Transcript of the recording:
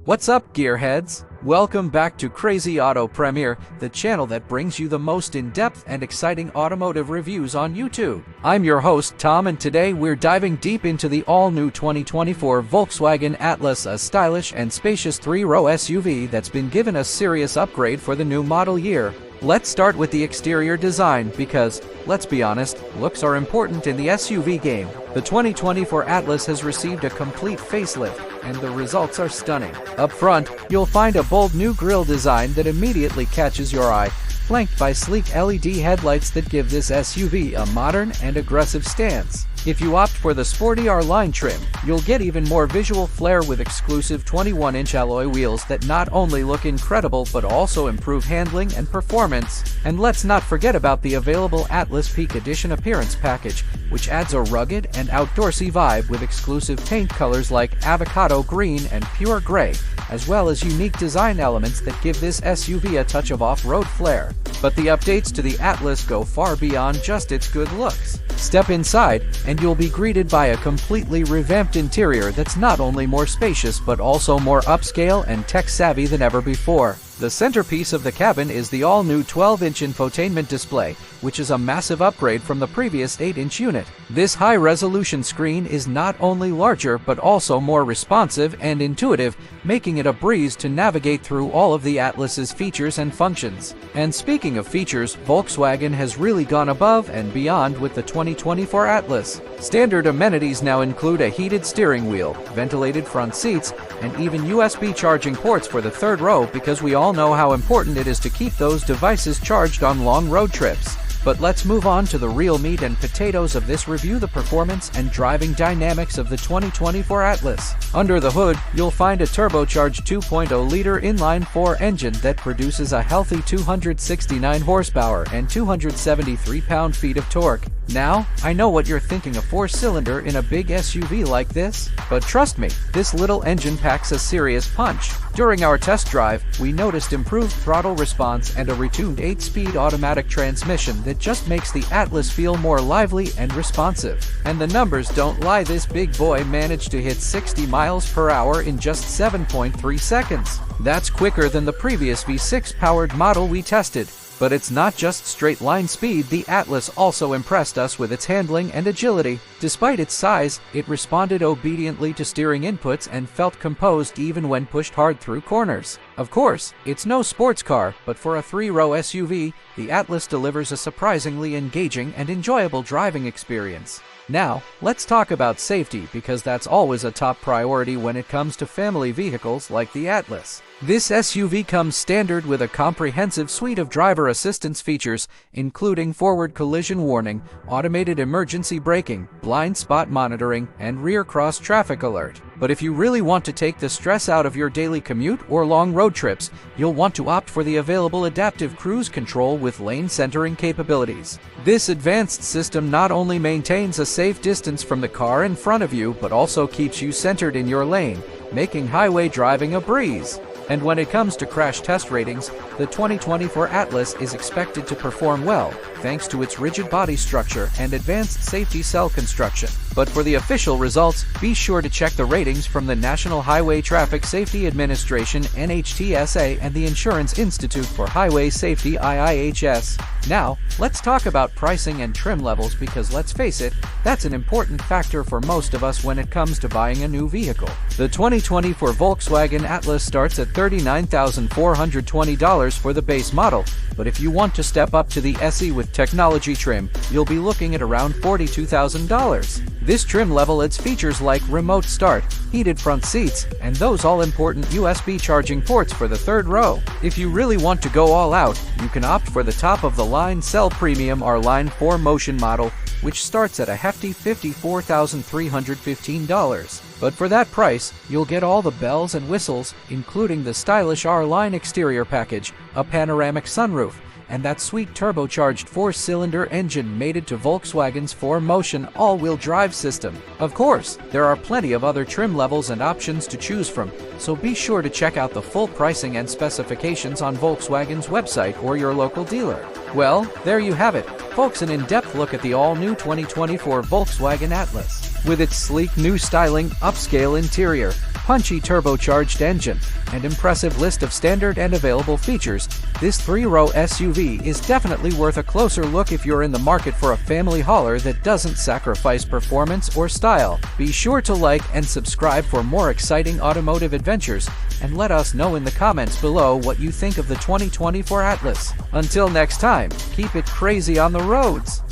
What's up, gearheads? Welcome back to Crazy Auto Premiere, the channel that brings you the most in-depth and exciting automotive reviews on YouTube. I'm your host, Tom, and today we're diving deep into the all-new 2024 Volkswagen Atlas, a stylish and spacious three-row SUV that's been given a serious upgrade for the new model year. Let's start with the exterior design because, let's be honest, looks are important in the SUV game. The 2024 Atlas has received a complete facelift, and the results are stunning. Up front, you'll find a bold new grille design that immediately catches your eye, flanked by sleek LED headlights that give this SUV a modern and aggressive stance. If you opt for the sporty R-Line trim, you'll get even more visual flair with exclusive 21-inch alloy wheels that not only look incredible but also improve handling and performance. And let's not forget about the available Atlas Peak Edition appearance package, which adds a rugged and outdoorsy vibe with exclusive paint colors like avocado green and pure gray, as well as unique design elements that give this SUV a touch of off-road flair. But the updates to the Atlas go far beyond just its good looks. Step inside, and you'll be greeted by a completely revamped interior that's not only more spacious but also more upscale and tech-savvy than ever before. The centerpiece of the cabin is the all-new 12-inch infotainment display, which is a massive upgrade from the previous 8-inch unit. This high-resolution screen is not only larger but also more responsive and intuitive, making it a breeze to navigate through all of the Atlas's features and functions. And speaking of features, Volkswagen has really gone above and beyond with the 2024 Atlas. Standard amenities now include a heated steering wheel, ventilated front seats, and even USB charging ports for the third row, because we all know how important it is to keep those devices charged on long road trips. But let's move on to the real meat and potatoes of this review: the performance and driving dynamics of the 2024 Atlas. Under the hood, you'll find a turbocharged 2.0-liter inline-four engine that produces a healthy 269 horsepower and 273 pound-feet of torque. Now, I know what you're thinking, a four-cylinder in a big SUV like this? But trust me, this little engine packs a serious punch. During our test drive, we noticed improved throttle response and a retuned 8-speed automatic transmission that just makes the Atlas feel more lively and responsive. And the numbers don't lie, this big boy managed to hit 60 miles per hour in just 7.3 seconds. That's quicker than the previous V6-powered model we tested. But it's not just straight-line speed. The Atlas also impressed us with its handling and agility. Despite its size, it responded obediently to steering inputs and felt composed even when pushed hard through corners. Of course, it's no sports car, but for a three-row SUV, the Atlas delivers a surprisingly engaging and enjoyable driving experience. Now, let's talk about safety, because that's always a top priority when it comes to family vehicles like the Atlas. This SUV comes standard with a comprehensive suite of driver assistance features, including forward collision warning, automated emergency braking, blind spot monitoring, and rear cross traffic alert. But if you really want to take the stress out of your daily commute or long road trips, you'll want to opt for the available adaptive cruise control with lane centering capabilities. This advanced system not only maintains a safe distance from the car in front of you, but also keeps you centered in your lane, making highway driving a breeze. And when it comes to crash test ratings, the 2024 Atlas is expected to perform well, thanks to its rigid body structure and advanced safety cell construction. But for the official results, be sure to check the ratings from the National Highway Traffic Safety Administration (NHTSA) and the Insurance Institute for Highway Safety (IIHS). Now, let's talk about pricing and trim levels, because let's face it, that's an important factor for most of us when it comes to buying a new vehicle. The 2024 Volkswagen Atlas starts at $39,420 for the base model, but if you want to step up to the SE with technology trim, you'll be looking at around $42,000. This trim level adds features like remote start, heated front seats, and those all-important USB charging ports for the third row. If you really want to go all out, you can opt for the top-of-the-line Cell Premium R-Line 4Motion model, which starts at a hefty $54,315. But for that price, you'll get all the bells and whistles, including the stylish R-Line exterior package, a panoramic sunroof, and that sweet turbocharged four-cylinder engine mated to Volkswagen's 4Motion all-wheel drive system. Of course, there are plenty of other trim levels and options to choose from, so be sure to check out the full pricing and specifications on Volkswagen's website or your local dealer. Well, there you have it, folks, an in-depth look at the all-new 2024 Volkswagen Atlas. With its sleek new styling, upscale interior, punchy turbocharged engine, and impressive list of standard and available features, this 3-row SUV is definitely worth a closer look if you're in the market for a family hauler that doesn't sacrifice performance or style. Be sure to like and subscribe for more exciting automotive adventures, and let us know in the comments below what you think of the 2024 Atlas. Until next time, keep it crazy on the roads!